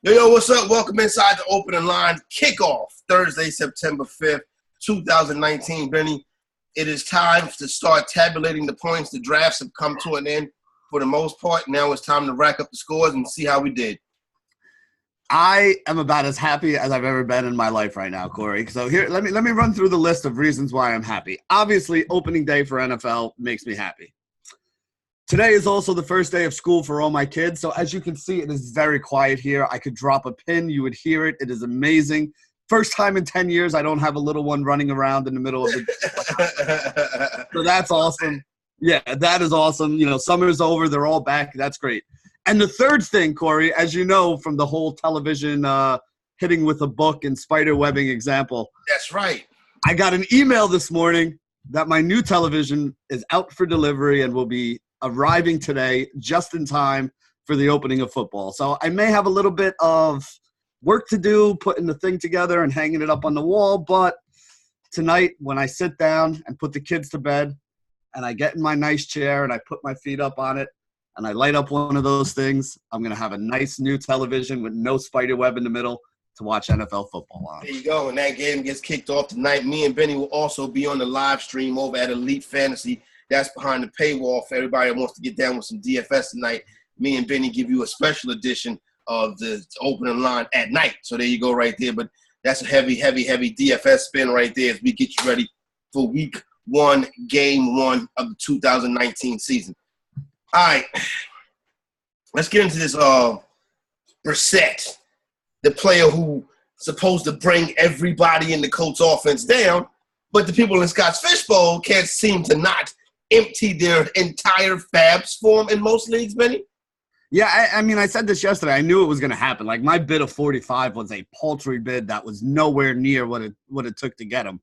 Yo, what's up? Welcome inside the opening line kickoff, Thursday, September 5th, 2019. Benny, it is time to start tabulating the points. The drafts have come to an end for the most part. Now it's time to rack up the scores and see how we did. I am about as happy as I've ever been in my life right now, Corey. So here, let me run through the list of reasons why I'm happy. Obviously, opening day for NFL makes me happy. Today is also the first day of school for all my kids. So as you can see, it is very quiet here. I could drop a pin. You would hear it. It is amazing. First time in 10 years, I don't have a little one running around in the middle of the So that's awesome. Yeah, that is awesome. You know, summer's over. They're all back. That's great. And the third thing, Corey, as you know from the whole television hitting with a book and spider webbing example. That's right. I got an email this morning that my new television is out for delivery and will be arriving today just in time for the opening of football. So I may have a little bit of work to do, putting the thing together and hanging it up on the wall. But tonight, when I sit down and put the kids to bed and I get in my nice chair and I put my feet up on it and I light up one of those things, I'm going to have a nice new television with no spider web in the middle to watch NFL football on. There you go. And that game gets kicked off tonight. Me and Benny will also be on the live stream over at Elite Fantasy. That's behind the paywall for everybody that wants to get down with some DFS tonight. Me and Benny give you a special edition of the opening line at night. So there you go right there. But that's a heavy DFS spin right there as we get you ready for week one, game one of the 2019 season. All right. Let's get into this Brissett, the player who supposed to bring everybody in the Colts offense down, but the people in Scott's Fishbowl can't seem to not empty their entire fabs for him in most leagues, Benny? Yeah, I mean, I said this yesterday. I knew it was going to happen. Like, my bid of 45 was a paltry bid that was nowhere near what it took to get him.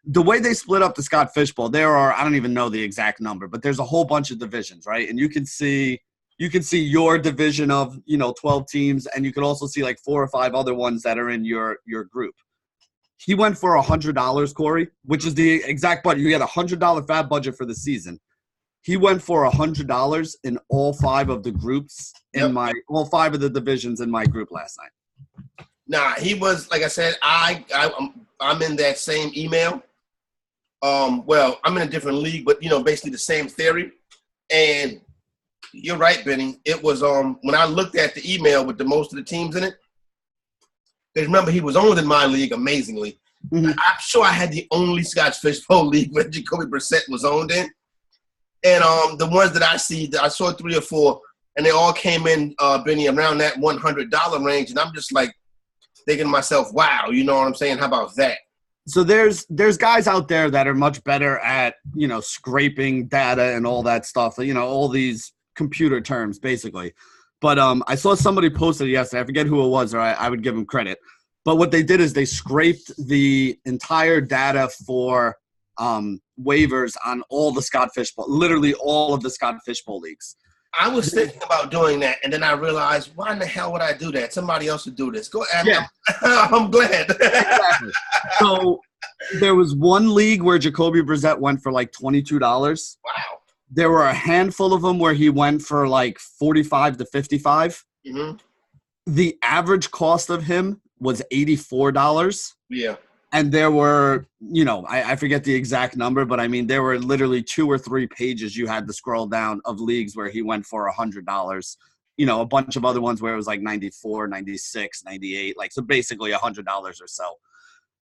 The way they split up the Scott Fishbowl, there are, I don't even know the exact number, but there's a whole bunch of divisions, right? And you can see your division of, 12 teams, and you can also see like 4 or 5 other ones that are in your group. He went for $100, Corey, which is the exact budget. You get a $100 fab budget for the season. He went for $100 in all 5 of the groups all 5 of the divisions in my group last night. Nah, he was, like I said, I'm in that same email. Well, I'm in a different league, but basically the same theory. And you're right, Benny. It was when I looked at the email with the most of the teams in it. Because remember, he was owned in my league amazingly. Mm-hmm. I'm sure I had the only Scotch Fishbowl league where Jacoby Brissett was owned in. And the ones that I saw 3 or 4, and they all came in, Benny, around that $100 range. And I'm just like thinking to myself, wow, you know what I'm saying? How about that? So there's guys out there that are much better at, scraping data and all that stuff, all these computer terms, basically. But I saw somebody posted it yesterday. I forget who it was, or I would give them credit. But what they did is they scraped the entire data for waivers on all the Scott Fishbowl, literally all of the Scott Fishbowl leagues. I was thinking about doing that, and then I realized, why in the hell would I do that? Somebody else would do this. Go ahead. Yeah. I'm glad. Exactly. So there was one league where Jacoby Brissett went for like $22. Wow. There were a handful of them where he went for like 45 to 55. Mm-hmm. The average cost of him was $84. Yeah. And there were, I forget the exact number, but I mean, there were literally 2 or 3 pages you had to scroll down of leagues where he went for $100. A bunch of other ones where it was like 94, 96, 98, like, so basically $100 or so.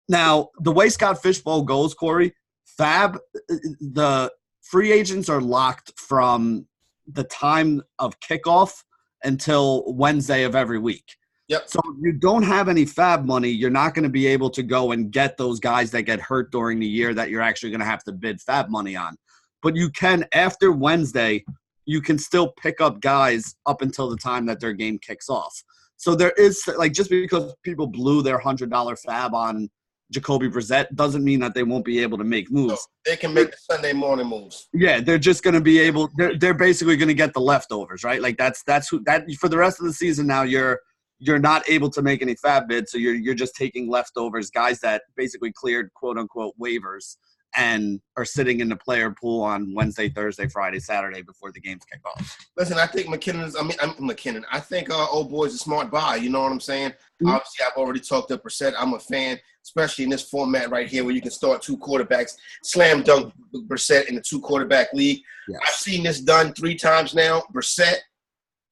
Now, the way Scott Fishbowl goes, Corey, the free agents are locked from the time of kickoff until Wednesday of every week. Yep. So if you don't have any fab money, you're not going to be able to go and get those guys that get hurt during the year that you're actually going to have to bid fab money on. But you can, after Wednesday, you can still pick up guys up until the time that their game kicks off. So there is, like, just because people blew their $100 fab on Jacoby Brissett doesn't mean that they won't be able to make moves. So they can make the Sunday morning moves. Yeah, they're just going to be able – they're basically going to get the leftovers, right? Like, that's who – that for the rest of the season now you're not able to make any fab bids, so you're just taking leftovers, guys that basically cleared quote-unquote waivers, and are sitting in the player pool on Wednesday, Thursday, Friday, Saturday before the games kick off. Listen, I think McKinnon. I think old boy's a smart buy. You know what I'm saying? Mm-hmm. Obviously, I've already talked up Brissett. I'm a fan, especially in this format right here where you can start two quarterbacks, slam dunk Brissett in the two quarterback league. Yes. I've seen this done 3 times now. Brissett,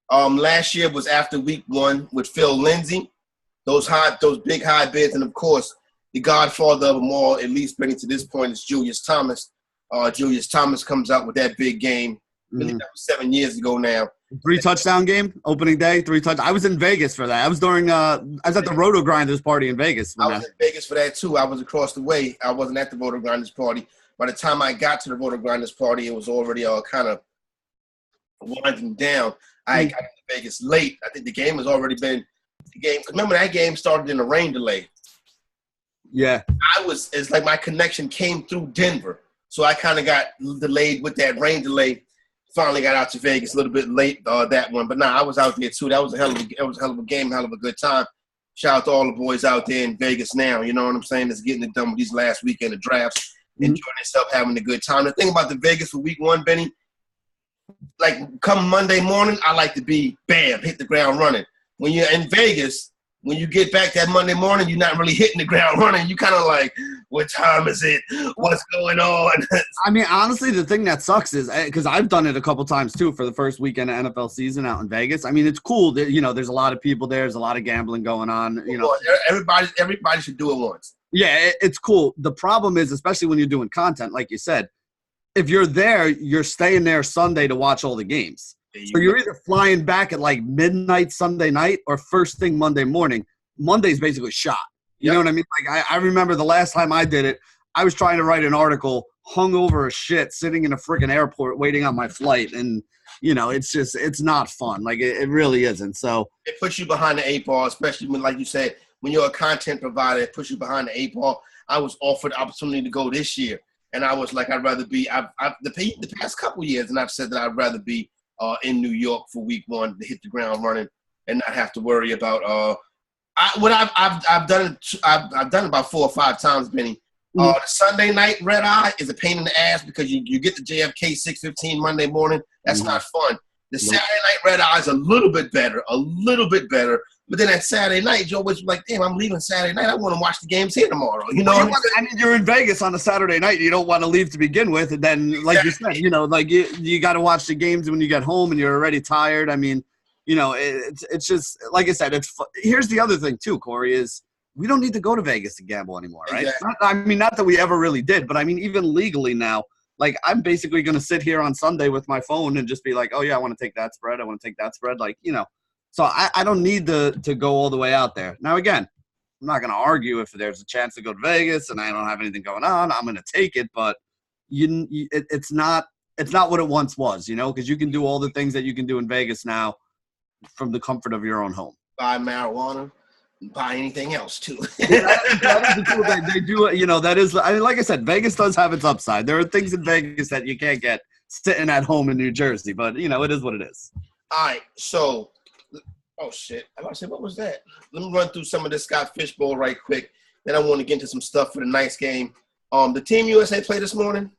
last year was after week 1 with Phil Lindsay. Those big high bids, and of course, the godfather of them all, at least Benny to this point, is Julius Thomas. Julius Thomas comes out with that big game. I believe that was 7 years ago now. 3 touchdown game, opening day, 3 touchdowns. I was in Vegas for that. I was at the Roto Grinders party in Vegas. I was in Vegas for that too. I was across the way. I wasn't at the Roto Grinders party. By the time I got to the Roto Grinders party, it was already kind of winding down. I got to Vegas late. I think the game has already been the game. Remember that game started in a rain delay. Yeah. It's like my connection came through Denver. So I kind of got delayed with that rain delay. Finally got out to Vegas a little bit late, that one. But I was out there too. That was a hell of a game, hell of a good time. Shout out to all the boys out there in Vegas now. You know what I'm saying? That's getting it done with these last weekend of drafts, enjoying themselves, having a good time. The thing about the Vegas for week 1, Benny, like come Monday morning, I like to be bam, hit the ground running. When you're in Vegas, when you get back that Monday morning, you're not really hitting the ground running. You kind of like, what time is it? What's going on? I mean, honestly, the thing that sucks is because I've done it a couple times too for the first weekend of NFL season out in Vegas. I mean, it's cool that, there's a lot of people there. There's a lot of gambling going on. Everybody should do it once. Yeah, it's cool. The problem is, especially when you're doing content, like you said, if you're there, you're staying there Sunday to watch all the games. So you're either flying back at like midnight Sunday night or first thing Monday morning. Monday's basically shot. You know what I mean? Like I remember the last time I did it, I was trying to write an article, hungover as shit, sitting in a freaking airport waiting on my flight. And, it's not fun. Like it really isn't. So it puts you behind the 8 ball, especially when, like you said, when you're a content provider, it puts you behind the 8 ball. I was offered the opportunity to go this year. And I was like, I'd rather be the past couple years, and I've said that I'd rather be in New York for week 1 to hit the ground running and not have to worry about I've done it about 4 or 5 times, Benny. The Sunday night red eye is a pain in the ass because you get the JFK 6:15 Monday morning. That's not fun. The Saturday night red eye is a little bit better. But then that Saturday night, you're always like, damn, I'm leaving Saturday night. I want to watch the games here tomorrow. You know, you're in Vegas on a Saturday night. You don't want to leave to begin with. And then, like you said, you got to watch the games when you get home and you're already tired. I mean, it's just, like I said, here's the other thing too, Corey, is we don't need to go to Vegas to gamble anymore, right? Exactly. Not that we ever really did, but I mean, even legally now, like I'm basically going to sit here on Sunday with my phone and just be like, oh yeah, I want to take that spread. I want to take that spread. Like, so I don't need to go all the way out there. Now, again, I'm not going to argue if there's a chance to go to Vegas and I don't have anything going on, I'm going to take it. But it's not what it once was, because you can do all the things that you can do in Vegas now from the comfort of your own home. Buy marijuana, buy anything else too. that is the cool thing. They do, that is, I mean, like I said, Vegas does have its upside. There are things in Vegas that you can't get sitting at home in New Jersey, but it is what it is. All right, so. Oh, shit. I said, what was that? Let me run through some of this Scott Fishbowl right quick. Then I want to get into some stuff for the night's game. The Team USA play this morning?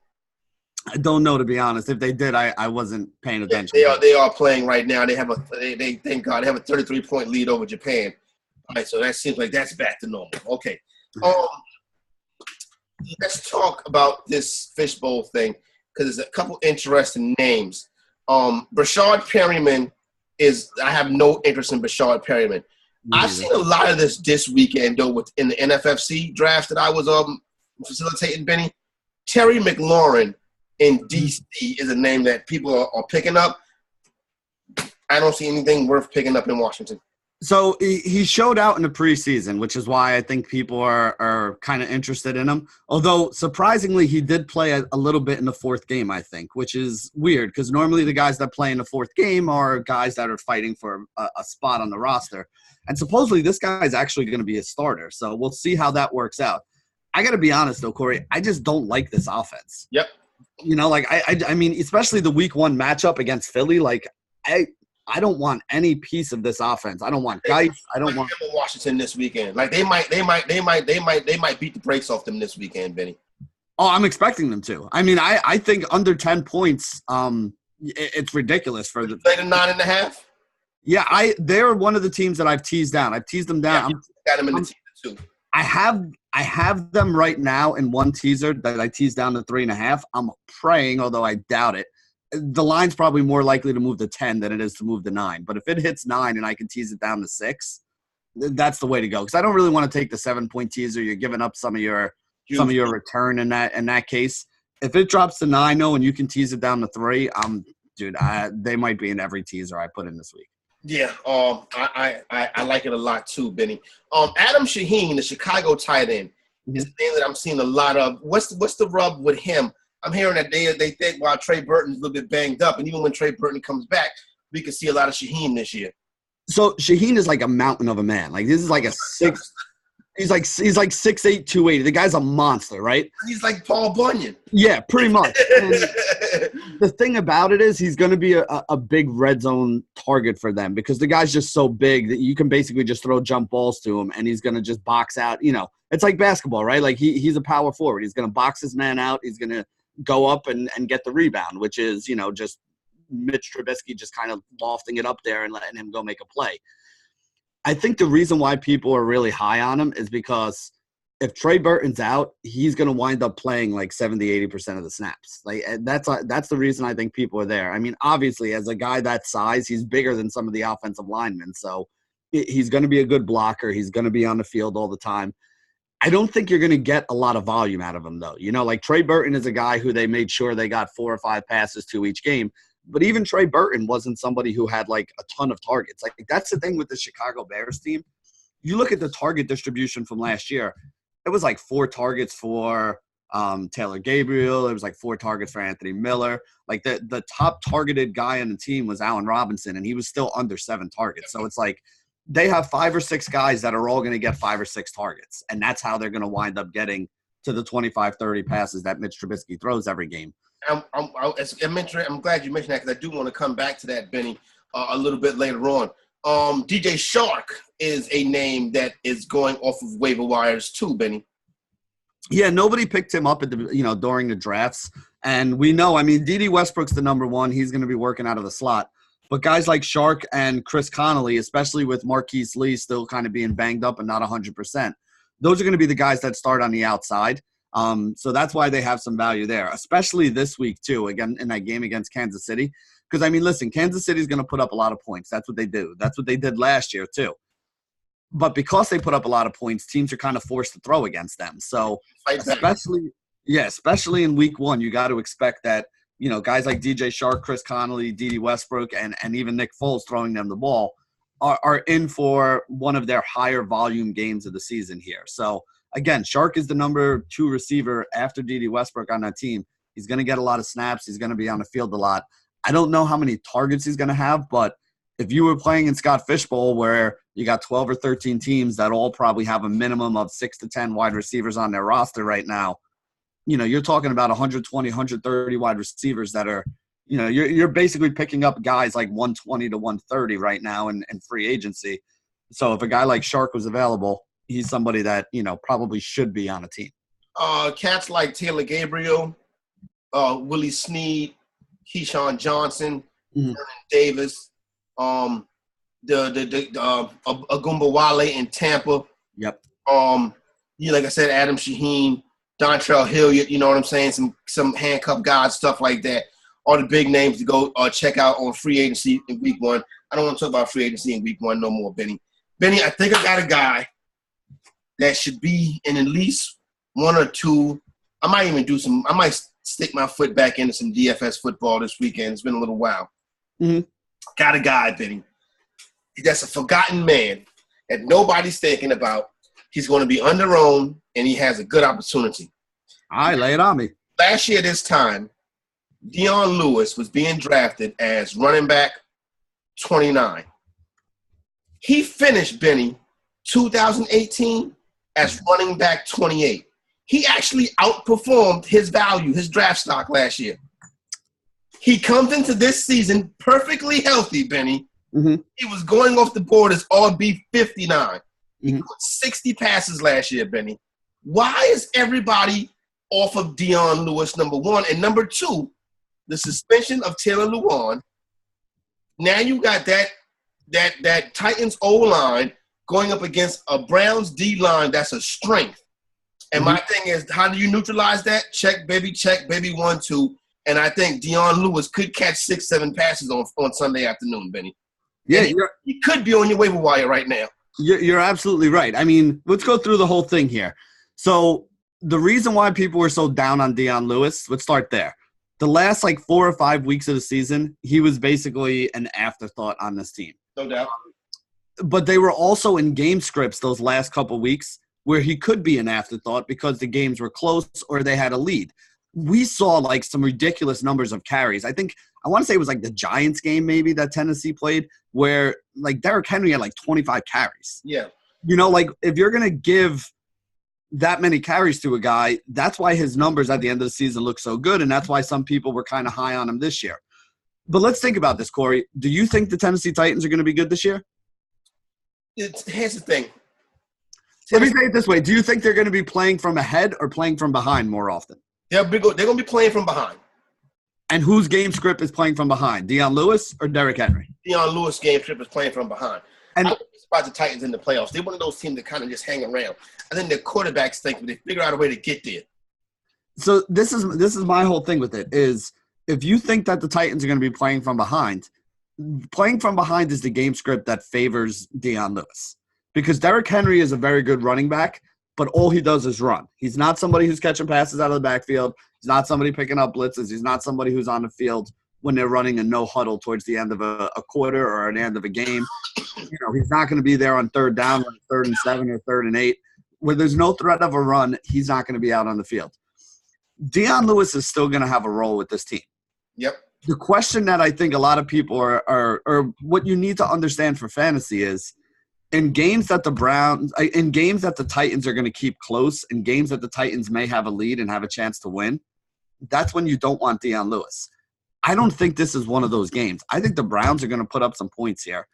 I don't know, to be honest. If they did, I wasn't paying attention. They are playing right now. They have they thank God, they have a 33-point lead over Japan. All right, so that seems like that's back to normal. Okay. Let's talk about this Fishbowl thing because there's a couple interesting names. Brashard Perryman I have no interest in Brashard Perryman. I've seen a lot of this weekend, though, in the NFFC draft that I was facilitating, Benny. Terry McLaurin in D.C. is a name that people are picking up. I don't see anything worth picking up in Washington. So he showed out in the preseason, which is why I think people are kind of interested in him. Although, surprisingly, he did play a little bit in the 4th game, I think, which is weird because normally the guys that play in the 4th game are guys that are fighting for a spot on the roster. And supposedly this guy is actually going to be a starter. So we'll see how that works out. I got to be honest, though, Corey, I just don't like this offense. Yep. I mean, especially the week 1 matchup against Philly, I don't want any piece of this offense. I don't want Geis. I don't want Washington this weekend. Like they might beat the brakes off them this weekend, Benny. Oh, I'm expecting them to. I mean, I think under 10 points, it's ridiculous for the play the 9.5. Yeah, they're one of the teams that I've teased down. I've teased them down. Yeah, got them in the teaser too. I have them right now in one teaser that I teased down to 3.5. I'm praying, although I doubt it. The line's probably more likely to move to 10 than it is to move to 9. But if it hits 9 and I can tease it down to 6, that's the way to go. Because I don't really want to take the 7-point teaser. You're giving up some of your return in that case. If it drops to 9, though, and you can tease it down to 3, they might be in every teaser I put in this week. Yeah, I like it a lot too, Benny. Adam Shaheen, the Chicago tight end, is the name that I'm seeing a lot of. What's the rub with him? I'm hearing that they think while Trey Burton's a little bit banged up, and even when Trey Burton comes back, we could see a lot of Shaheen this year. So Shaheen is like a mountain of a man. Like this is like a 6. He's like 6'8", 280. The guy's a monster, right? He's like Paul Bunyan. Yeah, pretty much. The thing about it is he's going to be a big red zone target for them because the guy's just so big that you can basically just throw jump balls to him and he's going to just box out. You know, it's like basketball, right? Like he's a power forward. He's going to box his man out. He's going to go up and get the rebound, which is, you know, just Mitch Trubisky just kind of lofting it up there and letting him go make a play. I think the reason why people are really high on him is because if Trey Burton's out, he's going to wind up playing like 70-80% of the snaps. Like that's the reason I think people are there. I mean, obviously, as a guy that size, he's bigger than some of the offensive linemen, so he's going to be a good blocker. He's going to be on the field all the time. I don't think you're going to get a lot of volume out of him, though. You know, like Trey Burton is a guy who they made sure they got 4 or 5 passes to each game. But even Trey Burton wasn't somebody who had like a ton of targets. Like that's the thing with the Chicago Bears team. You look at the target distribution from last year. It was like 4 targets for Taylor Gabriel. It was like 4 targets for Anthony Miller. Like the top targeted guy on the team was Allen Robinson, and he was still under 7 targets. So it's like they have 5 or 6 guys that are all going to get 5 or 6 targets, and that's how they're going to wind up getting to the 25, 30 passes that Mitch Trubisky throws every game. I'm glad you mentioned that because I do want to come back to that, Benny, a little bit later on. DJ Shark is a name that is going off of waiver wires too, Benny. Yeah, nobody picked him up at during the drafts, and we know. I mean, Dede Westbrook's the number 1. He's going to be working out of the slot. But guys like Shark and Chris Connolly, especially with Marquise Lee still kind of being banged up and not 100%, those are going to be the guys that start on the outside. So that's why they have some value there, especially this week too, again, in that game against Kansas City. Because, I mean, listen, Kansas City is going to put up a lot of points. That's what they do. That's what they did last year too. But because they put up a lot of points, teams are kind of forced to throw against them. So especially in week 1, you got to expect that, you know, guys like DJ Shark, Chris Connolly, Dede Westbrook, and even Nick Foles throwing them the ball are in for one of their higher volume games of the season here. So, again, Shark is the number 2 receiver after Dede Westbrook on that team. He's going to get a lot of snaps. He's going to be on the field a lot. I don't know how many targets he's going to have, but if you were playing in Scott Fishbowl where you got 12 or 13 teams that all probably have a minimum of 6 to 10 wide receivers on their roster right now, you know, you're talking about 120, 130 wide receivers that are, you know, you're basically picking up guys like 120 to 130 right now in free agency. So if a guy like Shark was available, he's somebody that, you know, probably should be on a team. Cats like Taylor Gabriel, Willie Snead, Keyshawn Johnson, Vernon Davis, the Agumbawale in Tampa. Yep. Like I said, Adam Shaheen, Dontrell Hilliard, you know what I'm saying? Some handcuff guys, stuff like that. All the big names to go check out on free agency in week 1. I don't want to talk about free agency in week 1 no more, Benny. Benny, I think I got a guy that should be in at least 1 or 2. I might stick my foot back into some DFS football this weekend. It's been a little while. Mm-hmm. Got a guy, Benny. That's a forgotten man that nobody's thinking about. He's going to be underowned, and he has a good opportunity. All right, lay it on me. Last year this time, Dion Lewis was being drafted as running back 29. He finished, Benny, 2018 as running back 28. He actually outperformed his value, his draft stock last year. He comes into this season perfectly healthy, Benny. Mm-hmm. He was going off the board as RB 59. He caught 60 passes last year, Benny. Why is everybody off of Dion Lewis, number one. And number two, the suspension of Taylor Lewan. Now you got that Titans O-line going up against a Browns D-line that's a strength. And my thing is, how do you neutralize that? Check, baby, 1-2. And I think Dion Lewis could catch 6-7 passes on Sunday afternoon, Benny. Yeah, he could be on your waiver wire right now. You're absolutely right. I mean, let's go through the whole thing here. So the reason why people were so down on Dion Lewis, let's start there. The last 4 or 5 weeks of the season, he was basically an afterthought on this team. No doubt. But they were also in game scripts those last couple weeks where he could be an afterthought because the games were close or they had a lead. We saw some ridiculous numbers of carries. I want to say it was the Giants game maybe that Tennessee played where Derrick Henry had 25 carries. Yeah. If you're going to give that many carries to a guy, that's why his numbers at the end of the season look so good, and that's why some people were kind of high on him this year. But let's think about this, Corey. Do you think the Tennessee Titans are going to be good this year? Here's the thing. Let me say it this way. Do you think they're going to be playing from ahead or playing from behind more often? They're going to be playing from behind. And whose game script is playing from behind? Dion Lewis or Derrick Henry? Dion Lewis' game script is playing from behind. And I wouldn't be surprised the Titans in the playoffs. They're one of those teams that kind of just hang around. I think their quarterbacks think, but they figure out a way to get there. So this is my whole thing with it is if you think that the Titans are going to be playing from behind is the game script that favors Dion Lewis. Because Derrick Henry is a very good running back, but all he does is run. He's not somebody who's catching passes out of the backfield. He's not somebody picking up blitzes. He's not somebody who's on the field when they're running a no huddle towards the end of a quarter or an end of a game. He's not going to be there on third down or 3rd and 7 or 3rd and 8. Where there's no threat of a run, he's not going to be out on the field. Dion Lewis is still going to have a role with this team. Yep. The question that I think a lot of people are what you need to understand for fantasy is in games that the Titans are going to keep close, in games that the Titans may have a lead and have a chance to win, that's when you don't want Dion Lewis. I don't think this is one of those games. I think the Browns are going to put up some points here.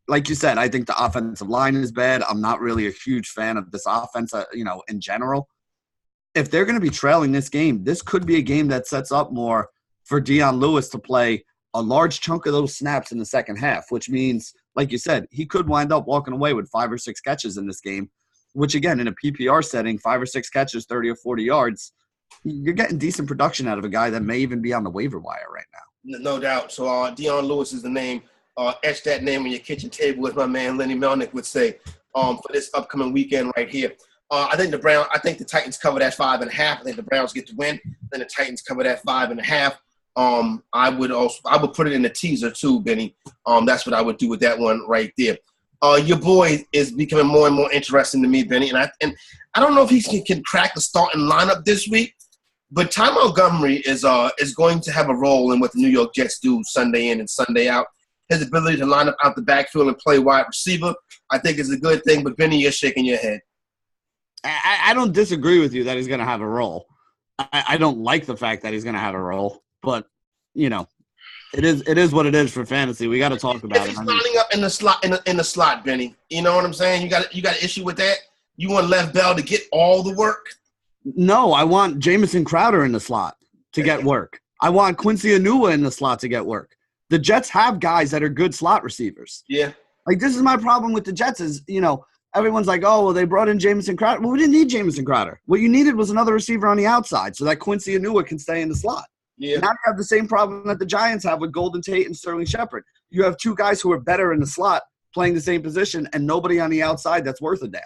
Like you said, I think the offensive line is bad. I'm not really a huge fan of this offense, in general. If they're going to be trailing this game, this could be a game that sets up more for Dion Lewis to play a large chunk of those snaps in the second half, which means, like you said, he could wind up walking away with 5 or 6 catches in this game, which, again, in a PPR setting, 5 or 6 catches, 30 or 40 yards, you're getting decent production out of a guy that may even be on the waiver wire right now. No doubt. So Dion Lewis is the name. Etch that name on your kitchen table, as my man Lenny Melnick would say, for this upcoming weekend right here. I think the Titans cover that 5.5. I think the Browns get the win. Then the Titans cover that 5.5. I would put it in the teaser too, Benny. That's what I would do with that one right there. Your boy is becoming more and more interesting to me, Benny, and I don't know if he can crack the starting lineup this week, but Ty Montgomery is going to have a role in what the New York Jets do Sunday in and Sunday out. His ability to line up out the backfield and play wide receiver, I think, is a good thing. But Benny, you're shaking your head. I don't disagree with you that he's going to have a role. I don't like the fact that he's going to have a role, but it is what it is for fantasy. We got to talk about it. If he's lining up in the slot, Benny, you know what I'm saying? You got an issue with that? You want Lev Bell to get all the work? No, I want Jamison Crowder in the slot to get work. I want Quincy Enunwa in the slot to get work. The Jets have guys that are good slot receivers. Yeah. This is my problem with the Jets is, everyone's like, oh, well, they brought in Jamison Crowder. Well, we didn't need Jamison Crowder. What you needed was another receiver on the outside so that Quincy Enunwa can stay in the slot. Yeah. Now you have the same problem that the Giants have with Golden Tate and Sterling Shepard. You have 2 guys who are better in the slot playing the same position and nobody on the outside that's worth a damn.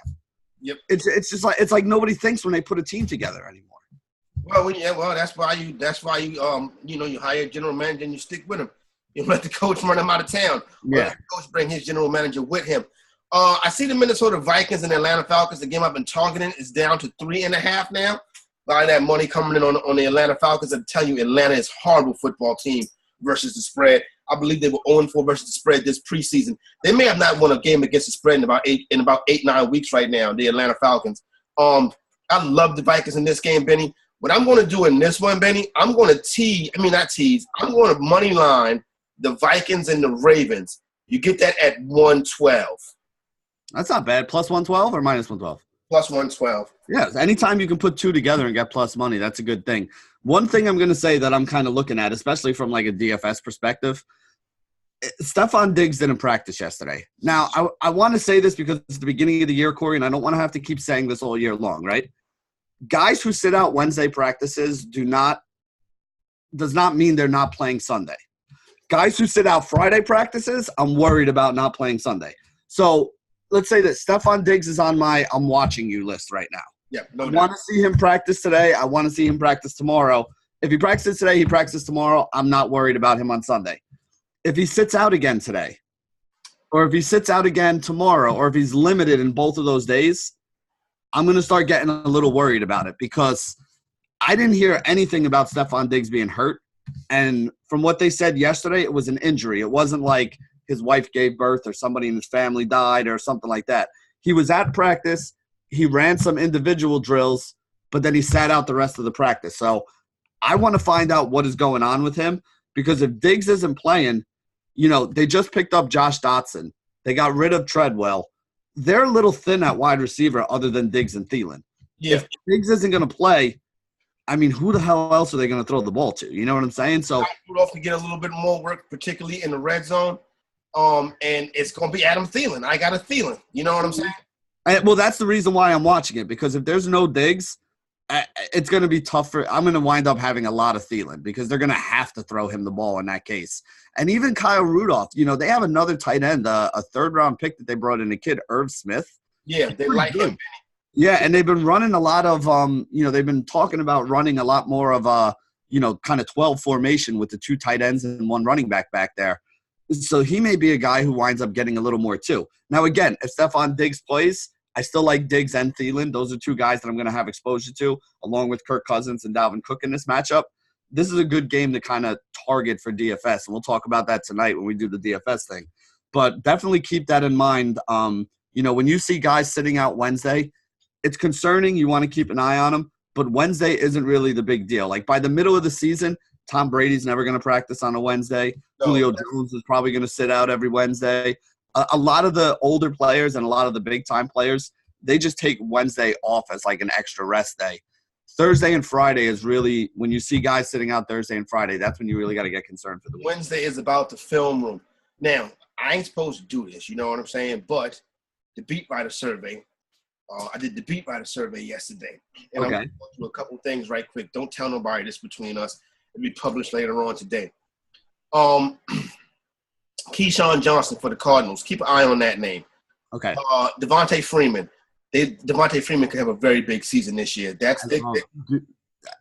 Yep. It's just like nobody thinks when they put a team together anymore. Well, that's why you you hire a general manager and you stick with him. You let the coach run him out of town. Yeah. Let the coach bring his general manager with him. I see the Minnesota Vikings and the Atlanta Falcons. The game I've been targeting is down to 3.5 now. A lot of that money coming in on the Atlanta Falcons. I'm telling you, Atlanta is a horrible football team versus the spread. I believe they were 0-4 versus the spread this preseason. They may have not won a game against the spread in about 8-9 weeks right now, the Atlanta Falcons. I love the Vikings in this game, Benny. What I'm going to do in this one, Benny, I'm going to money line the Vikings and the Ravens. You get that at 112. That's not bad. Plus 112 or minus 112? Plus 112. Yes, anytime you can put two together and get plus money, that's a good thing. One thing I'm going to say that I'm kind of looking at, especially from like a DFS perspective, Stephon Diggs didn't practice yesterday. Now, I want to say this because it's the beginning of the year, Corey, and I don't want to have to keep saying this all year long, right? Guys who sit out Wednesday practices does not mean they're not playing Sunday. Guys who sit out Friday practices, I'm worried about not playing Sunday. So let's say that Stephon Diggs is on my I'm watching you list right now. Yeah, no doubt. I want to see him practice today. I want to see him practice tomorrow. If he practices today, he practices tomorrow. I'm not worried about him on Sunday. If he sits out again today, or if he sits out again tomorrow, or if he's limited in both of those days, I'm going to start getting a little worried about it because I didn't hear anything about Stephon Diggs being hurt. And from what they said yesterday, it was an injury. It wasn't like his wife gave birth or somebody in his family died or something like that. He was at practice. He ran some individual drills, but then he sat out the rest of the practice. So I want to find out what is going on with him because if Diggs isn't playing, they just picked up Josh Dotson. They got rid of Treadwell. They're a little thin at wide receiver other than Diggs and Thielen. Yeah. If Diggs isn't going to play, I mean, who the hell else are they going to throw the ball to? You know what I'm saying? So Rudolph to get a little bit more work, particularly in the red zone. And it's going to be Adam Thielen. I got a Thielen. You know what I'm saying? Well, that's the reason why I'm watching it because if there's no Diggs, it's going to be tough I'm going to wind up having a lot of Thielen because they're going to have to throw him the ball in that case. And even Kyle Rudolph, they have another tight end, a third-round pick that they brought in, a kid, Irv Smith. Yeah, they like him. Yeah, and they've been running a lot of, they've been talking about running a lot more of a, kind of 12 formation with the two tight ends and one running back there. So he may be a guy who winds up getting a little more too. Now, again, if Stephon Diggs plays, I still like Diggs and Thielen. Those are two guys that I'm going to have exposure to, along with Kirk Cousins and Dalvin Cook in this matchup. This is a good game to kind of target for DFS, and we'll talk about that tonight when we do the DFS thing. But definitely keep that in mind. When you see guys sitting out Wednesday, it's concerning. You want to keep an eye on them, but Wednesday isn't really the big deal. Like by the middle of the season, Tom Brady's never going to practice on a Wednesday. Julio Jones is probably going to sit out every Wednesday. A lot of the older players and a lot of the big-time players, they just take Wednesday off as like an extra rest day. Thursday and Friday is really – when you see guys sitting out Thursday and Friday, that's when you really got to get concerned for the week. Wednesday is about the film room. Now, I ain't supposed to do this, you know what I'm saying? But the beat writer survey, I did the beat writer survey yesterday. And okay. I'm going to go through a couple things right quick. Don't tell nobody this between us. It'll be published later on today. Keyshawn Johnson for the Cardinals. Keep an eye on that name. Okay. Devontae Freeman. Devontae Freeman could have a very big season this year. That's big.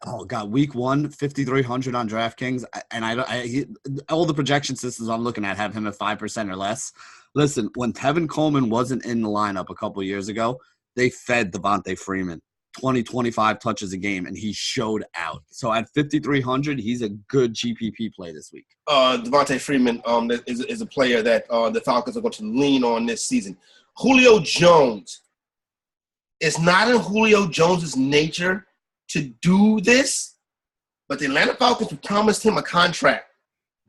Oh God, week 1, 5,300 on DraftKings, and all the projection systems I'm looking at have him at 5% or less. Listen, when Tevin Coleman wasn't in the lineup a couple years ago, they fed Devontae Freeman 20, 25 touches a game, and he showed out. So at 5,300, he's a good GPP play this week. Devontae Freeman is a player that the Falcons are going to lean on this season. Julio Jones. It's not in Julio Jones' nature to do this, but the Atlanta Falcons promised him a contract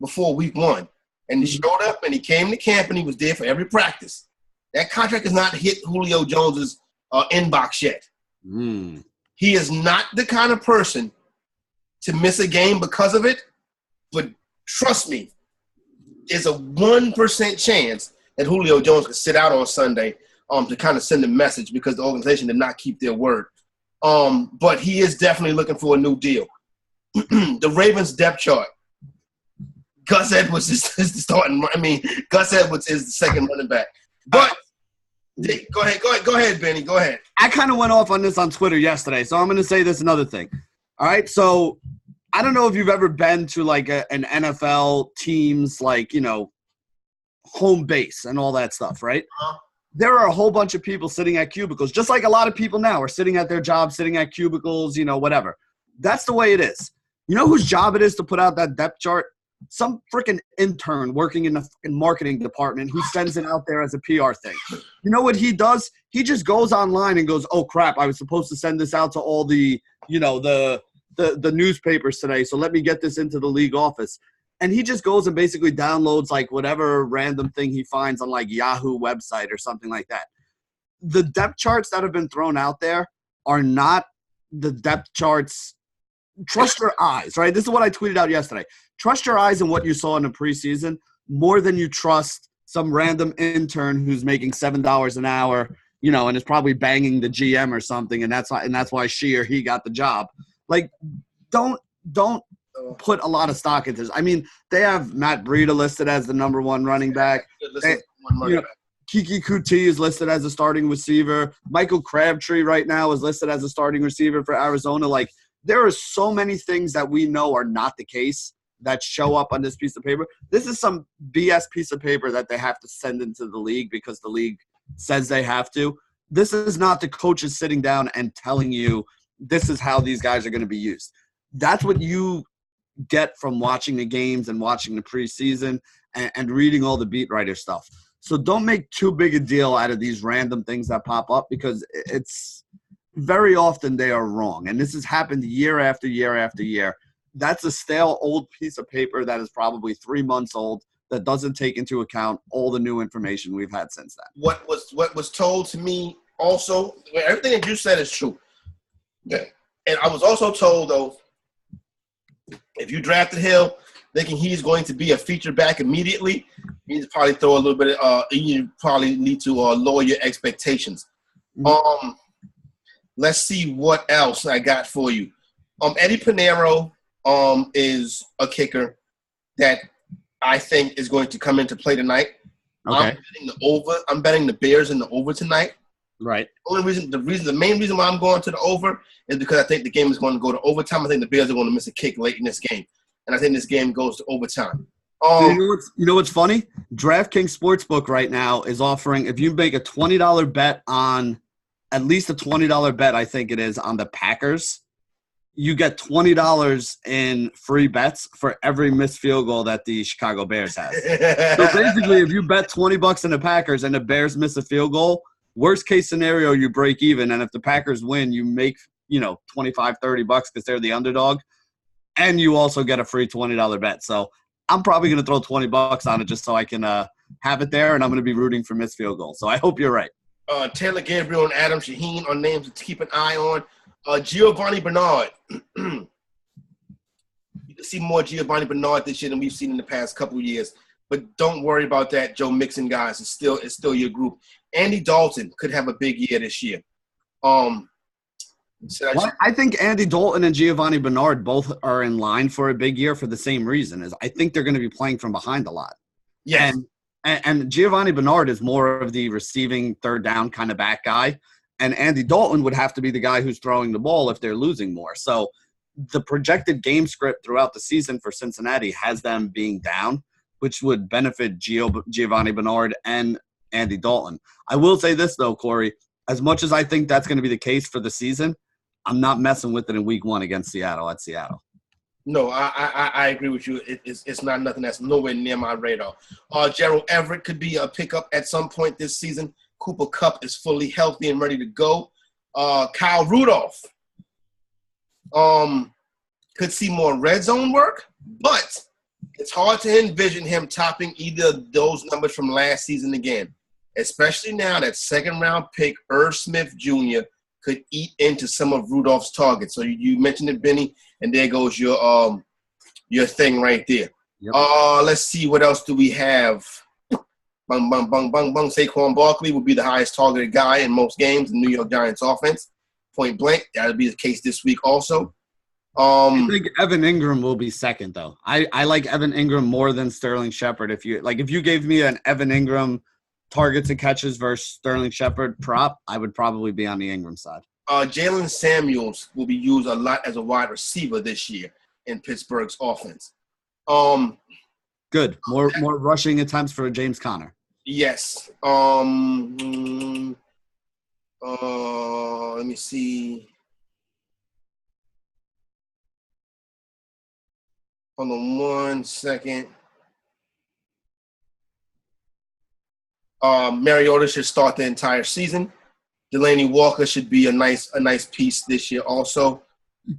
before week 1. And he showed up and he came to camp and he was there for every practice. That contract has not hit Julio Jones' inbox yet. He is not the kind of person to miss a game because of it, but trust me, there's a 1% chance that Julio Jones could sit out on Sunday to kind of send a message because the organization did not keep their word. But he is definitely looking for a new deal. The Ravens depth chart. Gus Edwards is the starting. Gus Edwards is the second running back. But go ahead, Benny. Go ahead. I kind of went off on this on Twitter yesterday, so I'm going to say this another thing. All right, so I don't know if you've ever been to like an NFL team's home base and all that stuff, right? There are a whole bunch of people sitting at cubicles, just like a lot of people now are sitting at their jobs, sitting at cubicles, whatever. That's the way it is. You know whose job it is to put out that depth chart? Some freaking intern working in the marketing department who sends it out there as a PR thing. You know what he does? He just goes online and goes, oh, crap, I was supposed to send this out to all the newspapers today, so let me get this into the league office. And he just goes and basically downloads like whatever random thing he finds on like Yahoo website or something like that. the depth charts that have been thrown out there are not the depth charts. Trust your eyes, right? This is what I tweeted out yesterday. Trust your eyes in what you saw in the preseason more than you trust some random intern who's making $7 an hour, and is probably banging the GM or something, and that's why she or he got the job. Like, don't put a lot of stock into this. I mean, they have Matt Breida listed as the number one running back. Kiki Kuti is listed as a starting receiver. Michael Crabtree right now is listed as a starting receiver for Arizona. Like, there are so many things that we know are not the case that show up on this piece of paper. This is some BS piece of paper that they have to send into the league because the league says they have to. This is not the coaches sitting down and telling you this is how these guys are going to be used. That's what you get from watching the games and watching the preseason and reading all the beat writer stuff. So don't make too big a deal out of these random things that pop up because it's very often they are wrong. And this has happened year after year after year. That's a stale old piece of paper that is probably 3 months old that doesn't take into account all the new information we've had since then. What was told to me also, everything that you said is true. Yeah. And I was also told, though, if you drafted Hill thinking he's going to be a feature back immediately, you need to probably throw a little bit you probably need to lower your expectations. Mm-hmm. Let's see what else I got for you. Eddie Pinheiro is a kicker that I think is going to come into play tonight. Okay. I'm betting the Bears in the over tonight. Right. The main reason why I'm going to the over is because I think the game is going to go to overtime. I think the Bears are going to miss a kick late in this game, and I think this game goes to overtime. You know what's funny? DraftKings Sportsbook right now is offering, if you make a $20 bet on, at least a $20 bet, I think it is, on the Packers, you get $20 in free bets for every missed field goal that the Chicago Bears have. So basically, if you bet $20 in the Packers and the Bears miss a field goal, worst case scenario, you break even. And if the Packers win, you make, $25, $30 because they're the underdog. And you also get a free $20 bet. So I'm probably going to throw $20 on it just so I can have it there. And I'm going to be rooting for missed field goals. So I hope you're right. Taylor Gabriel and Adam Shaheen are names to keep an eye on. Giovanni Bernard. You can see more Giovanni Bernard this year than we've seen in the past couple of years. But don't worry about that, Joe Mixon, guys. It's still your group. Andy Dalton could have a big year this year. I think Andy Dalton and Giovanni Bernard both are in line for a big year for the same reason. Is I think they're going to be playing from behind a lot. Yes. And Giovanni Bernard is more of the receiving third down kind of back guy. And Andy Dalton would have to be the guy who's throwing the ball if they're losing more. So the projected game script throughout the season for Cincinnati has them being down, which would benefit Giovanni Bernard and Andy Dalton. I will say this, though, Corey. As much as I think that's going to be the case for the season, I'm not messing with it in week 1 against Seattle at Seattle. No, I agree with you. It's not nothing that's nowhere near my radar. Gerald Everett could be a pickup at some point this season. Cooper Kupp is fully healthy and ready to go. Kyle Rudolph could see more red zone work, but it's hard to envision him topping either of those numbers from last season again, especially now that second-round pick Irv Smith Jr. could eat into some of Rudolph's targets. So you mentioned it, Benny, and there goes your thing right there. Yep. Let's see, what else do we have? Bung, bung, bung, bung, bung. Saquon Barkley will be the highest targeted guy in most games in the New York Giants offense. Point blank. That'll be the case this week also. I think Evan Ingram will be second, though. I like Evan Ingram more than Sterling Shepard. If you gave me an Evan Ingram targets and catches versus Sterling Shepard prop, I would probably be on the Ingram side. Jalen Samuels will be used a lot as a wide receiver this year in Pittsburgh's offense. Good. More rushing attempts for James Conner. Yes. Let me see. Hold on 1 second. Mariota should start the entire season. Delaney Walker should be a nice piece this year also.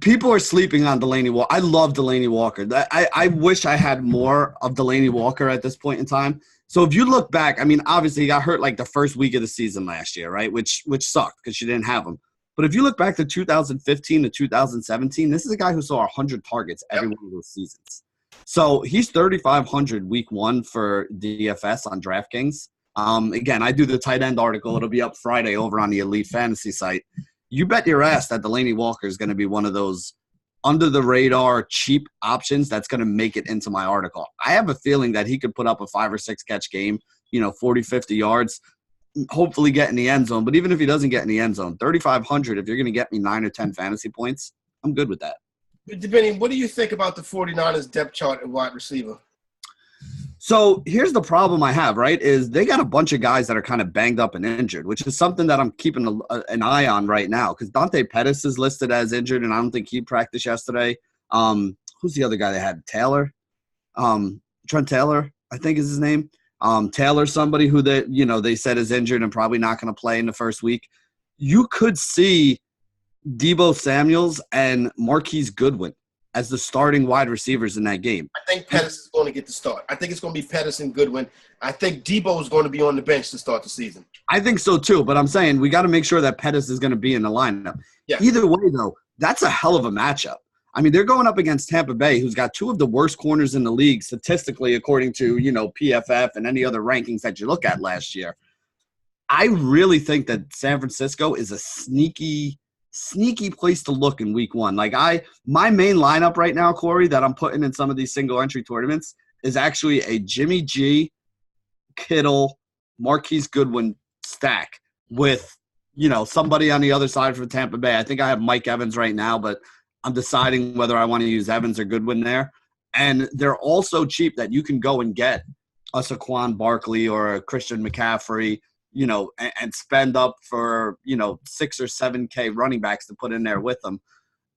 People are sleeping on Delaney Walker. I love Delaney Walker. I wish I had more of Delaney Walker at this point in time. So if you look back, I mean, obviously he got hurt like the first week of the season last year, right? Which sucked because you didn't have him. But if you look back to 2015 to 2017, this is a guy who saw 100 targets every one of those seasons. So he's 3,500 week one for DFS on DraftKings. Again, I do the tight end article. It'll be up Friday over on the Elite Fantasy site. You bet your ass that Delaney Walker is going to be one of those under-the-radar cheap options that's going to make it into my article. I have a feeling that he could put up a 5 or 6 catch game, 40, 50 yards, hopefully get in the end zone. But even if he doesn't get in the end zone, 3,500, if you're going to get me 9 or 10 fantasy points, I'm good with that. Benny, what do you think about the 49ers depth chart at wide receiver? So here's the problem I have, right, is they got a bunch of guys that are kind of banged up and injured, which is something that I'm keeping an eye on right now because Dante Pettis is listed as injured, and I don't think he practiced yesterday. Who's the other guy they had? Taylor? Trent Taylor, I think is his name. Taylor, somebody who they said is injured and probably not going to play in the first week. You could see Deebo Samuels and Marquise Goodwin as the starting wide receivers in that game. I think Pettis is going to get the start. I think it's going to be Pettis and Goodwin. I think Deebo is going to be on the bench to start the season. I think so too, but I'm saying we got to make sure that Pettis is going to be in the lineup. Yeah. Either way, though, that's a hell of a matchup. I mean, they're going up against Tampa Bay, who's got 2 of the worst corners in the league statistically, according to, PFF and any other rankings that you look at last year. I really think that San Francisco is a sneaky place to look in week one. Like my main lineup right now, Corey, that I'm putting in some of these single entry tournaments is actually a Jimmy G, Kittle, Marquise Goodwin stack with, somebody on the other side for Tampa Bay. I think I have Mike Evans right now, but I'm deciding whether I want to use Evans or Goodwin there. And they're all so cheap that you can go and get a Saquon Barkley or a Christian McCaffrey, and spend up for, 6 or 7K running backs to put in there with them,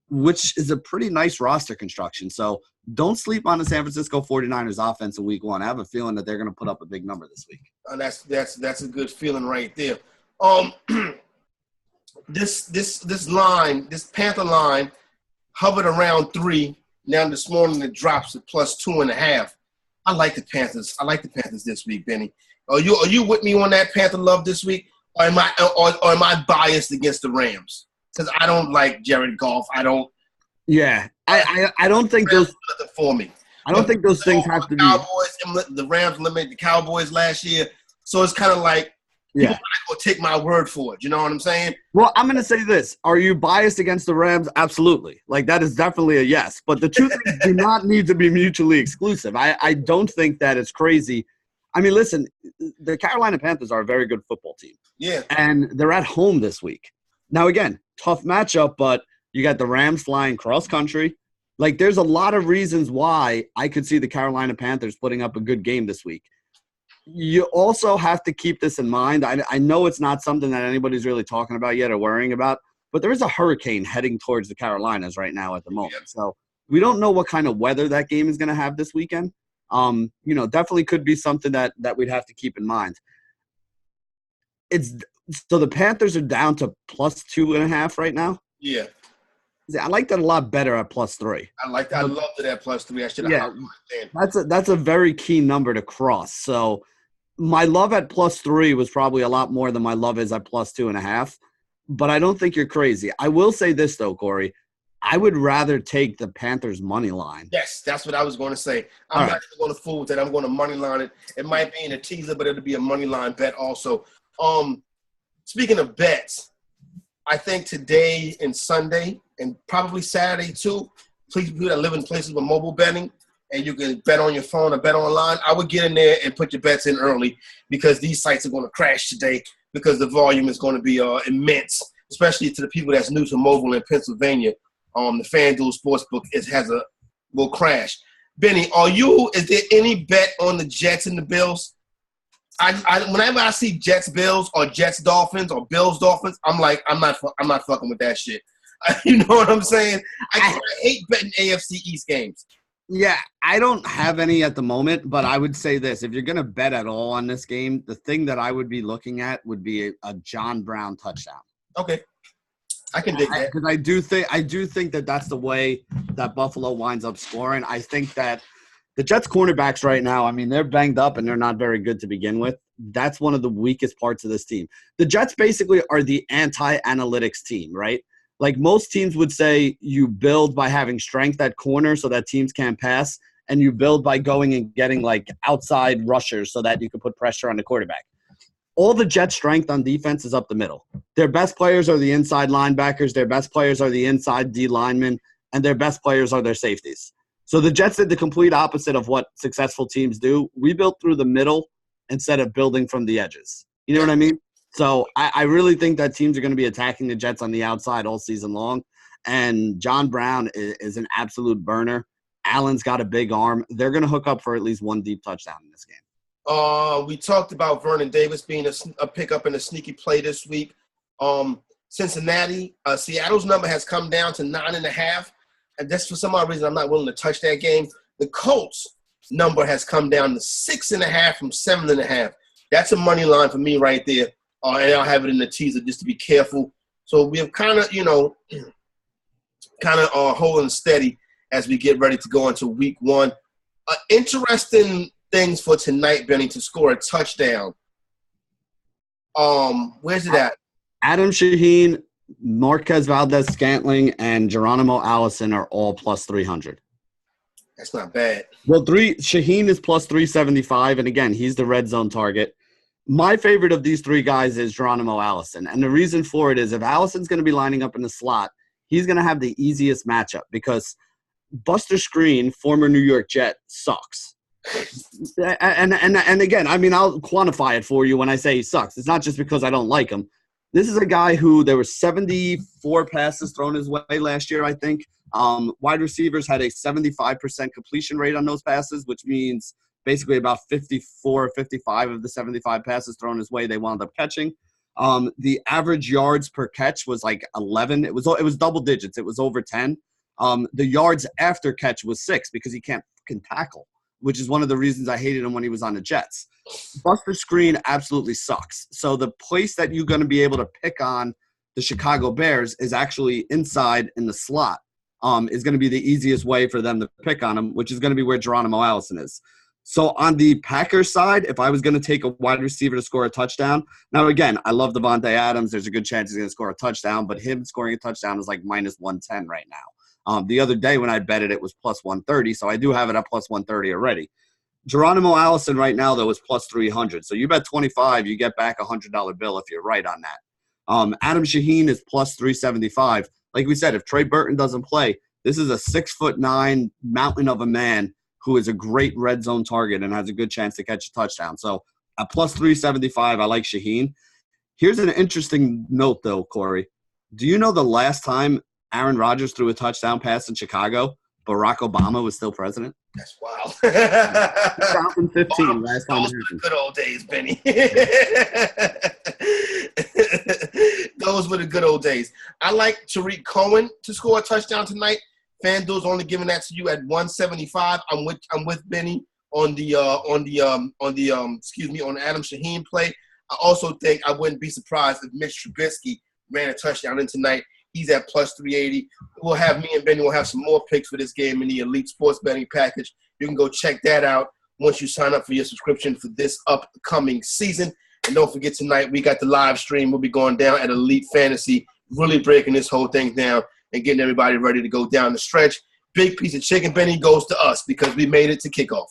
which is a pretty nice roster construction. So don't sleep on the San Francisco 49ers offense in week one. I have a feeling that they're going to put up a big number this week. That's a good feeling right there. This Panther line hovered around 3. Now this morning it drops to plus 2.5. I like the Panthers. This week, Benny. Are you with me on that Panther love this week, or am I biased against the Rams? Because I don't like Jared Goff. I don't. Yeah, I don't think those for me. I don't think those things have to be. The Rams eliminated the Cowboys last year, so it's kind of like people not gonna take my word for it. You know what I'm saying? Well, I'm gonna say this: are you biased against the Rams? Absolutely. Like that is definitely a yes. But the two things do not need to be mutually exclusive. I don't think that it's crazy. I mean, listen, the Carolina Panthers are a very good football team. Yeah. And they're at home this week. Now, again, tough matchup, but you got the Rams flying cross-country. Like, there's a lot of reasons why I could see the Carolina Panthers putting up a good game this week. You also have to keep this in mind. I know it's not something that anybody's really talking about yet or worrying about, but there is a hurricane heading towards the Carolinas right now at the moment. Yeah. So we don't know what kind of weather that game is going to have this weekend. Definitely could be something that we'd have to keep in mind. So the Panthers are down to plus 2.5 right now. Yeah. I like that a lot better at plus 3. I loved it at plus 3. I should have. Yeah, that's a very key number to cross. So my love at plus 3 was probably a lot more than my love is at plus 2.5. But I don't think you're crazy. I will say this though, Corey. I would rather take the Panthers money line. Yes, that's what I was going to say. I'm not going to fool with that. I'm going to money line it. It might be in a teaser, but it'll be a money line bet also. Speaking of bets, I think today and Sunday and probably Saturday too, people that live in places with mobile betting and you can bet on your phone or bet online, I would get in there and put your bets in early because these sites are going to crash today because the volume is going to be immense, especially to the people that's new to mobile in Pennsylvania. The FanDuel Sportsbook will crash. Benny, is there any bet on the Jets and the Bills? Whenever I see Jets Bills or Jets Dolphins or Bills Dolphins, I'm like, I'm not fucking with that shit. You know what I'm saying? I hate betting AFC East games. Yeah, I don't have any at the moment, but I would say this: if you're gonna bet at all on this game, the thing that I would be looking at would be a John Brown touchdown. Okay. I can dig that. Because I do think that that's the way that Buffalo winds up scoring. I think that The Jets cornerbacks right now, I mean, they're banged up and they're not very good to begin with. That's one of the weakest parts of this team. The Jets basically are the anti-analytics team, right? Like most teams would say, you build by having strength at corner so that teams can't pass, and you build by going and getting like outside rushers so that you can put pressure on the quarterback. All the Jets' strength on defense is up the middle. Their best players are the inside linebackers. Their best players are the inside D linemen. And their best players are their safeties. So the Jets did the complete opposite of what successful teams do. We built through the middle instead of building from the edges. You know what I mean? So I really think that teams are going to be attacking the Jets on the outside all season long. And John Brown is an absolute burner. Allen's got a big arm. They're going to hook up for at least one deep touchdown in this game. We talked about Vernon Davis being a pickup in a sneaky play this week. Cincinnati, Seattle's number has come down to 9.5. And that's for some odd reason I'm not willing to touch that game. The Colts number has come down to 6.5 from 7.5. That's a money line for me right there. And I'll have it in the teaser just to be careful. So we have kind of, holding steady as we get ready to go into week one. Interesting things for tonight, Benny, to score a touchdown. Where's it at? Adam Shaheen, Marquez Valdez-Scantling, and Geronimo Allison are all plus 300. That's not bad. Well, Shaheen is plus 375, and again, he's the red zone target. My favorite of these three guys is Geronimo Allison, and the reason for it is if Allison's going to be lining up in the slot, he's going to have the easiest matchup because Buster Skrine, former New York Jet, sucks. And again, I mean, I'll quantify it for you when I say he sucks. It's not just because I don't like him. This is a guy who there were 74 passes thrown his way last year, I think. Wide receivers had a 75% completion rate on those passes, which means basically about 54 or 55 of the 75 passes thrown his way they wound up catching. The average yards per catch was like 11. It was double digits. It was over 10. The yards after catch was 6 because he can't fucking tackle, which is one of the reasons I hated him when he was on the Jets. Buster Skrine absolutely sucks. So the place that you're going to be able to pick on the Chicago Bears is actually inside in the slot. Is going to be the easiest way for them to pick on him, which is going to be where Geronimo Allison is. So on the Packers side, if I was going to take a wide receiver to score a touchdown, now again, I love Devontae Adams. There's a good chance he's going to score a touchdown, but him scoring a touchdown is like minus 110 right now. The other day when I betted it was plus 130, so I do have it at plus 130 already. Geronimo Allison right now, though, is plus 300. So you bet 25, you get back a $100 bill if you're right on that. Adam Shaheen is plus 375. Like we said, if Trey Burton doesn't play, this is a 6'9" mountain of a man who is a great red zone target and has a good chance to catch a touchdown. So at plus 375, I like Shaheen. Here's an interesting note, though, Corey. Do you know the last time Aaron Rodgers threw a touchdown pass in Chicago, Barack Obama was still president? That's wild. 2015, last time. Those were the good old days, Benny. Those were the good old days. I like Tariq Cohen to score a touchdown tonight. FanDuel's only giving that to you at 175. I'm with Benny on the Adam Shaheen play. I also think I wouldn't be surprised if Mitch Trubisky ran a touchdown in tonight. He's at plus 380. We'll have me and Benny will have some more picks for this game in the Elite Sports Betting Package. You can go check that out once you sign up for your subscription for this upcoming season. And don't forget, tonight we got the live stream. We'll be going down at Elite Fantasy, really breaking this whole thing down and getting everybody ready to go down the stretch. Big piece of chicken, Benny, goes to us because we made it to kickoff.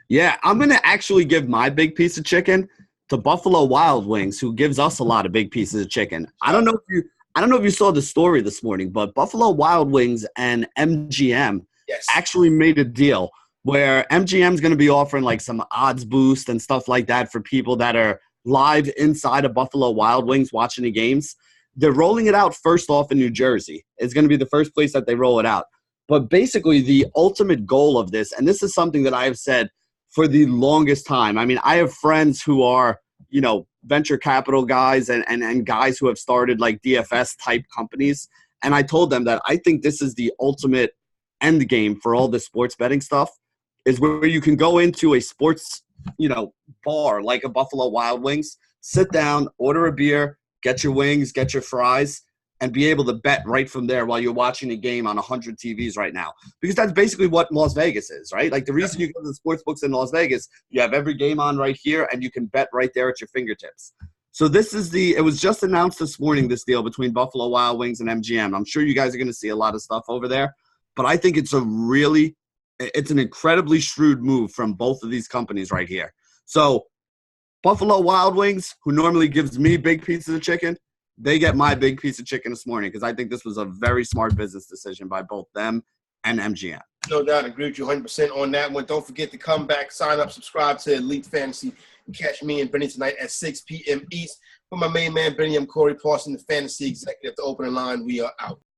Yeah, I'm going to actually give my big piece of chicken to Buffalo Wild Wings, who gives us a lot of big pieces of chicken. I don't know if you saw the story this morning, but Buffalo Wild Wings and MGM actually made a deal where MGM is going to be offering like some odds boost and stuff like that for people that are live inside of Buffalo Wild Wings watching the games. They're rolling it out first off in New Jersey. It's going to be the first place that they roll it out. But basically the ultimate goal of this, and this is something that I have said for the longest time. I mean, I have friends who are, venture capital guys and guys who have started like DFS type companies. And I told them that I think this is the ultimate end game for all this sports betting stuff, is where you can go into a sports, bar like a Buffalo Wild Wings, sit down, order a beer, get your wings, get your fries, and be able to bet right from there while you're watching a game on 100 TVs right now. Because that's basically what Las Vegas is, right? Like the reason you go to the sports books in Las Vegas, you have every game on right here and you can bet right there at your fingertips. So it was just announced this morning, this deal between Buffalo Wild Wings and MGM. I'm sure you guys are going to see a lot of stuff over there, but I think it's an incredibly shrewd move from both of these companies right here. So Buffalo Wild Wings, who normally gives me big pieces of chicken, they get my big piece of chicken this morning because I think this was a very smart business decision by both them and MGM. No doubt. Agree with you 100% on that one. Don't forget to come back, sign up, subscribe to Elite Fantasy. Catch me and Benny tonight at 6 p.m. East. For my main man, Benny, I'm Corey Parson, the fantasy executive. The opening line, we are out.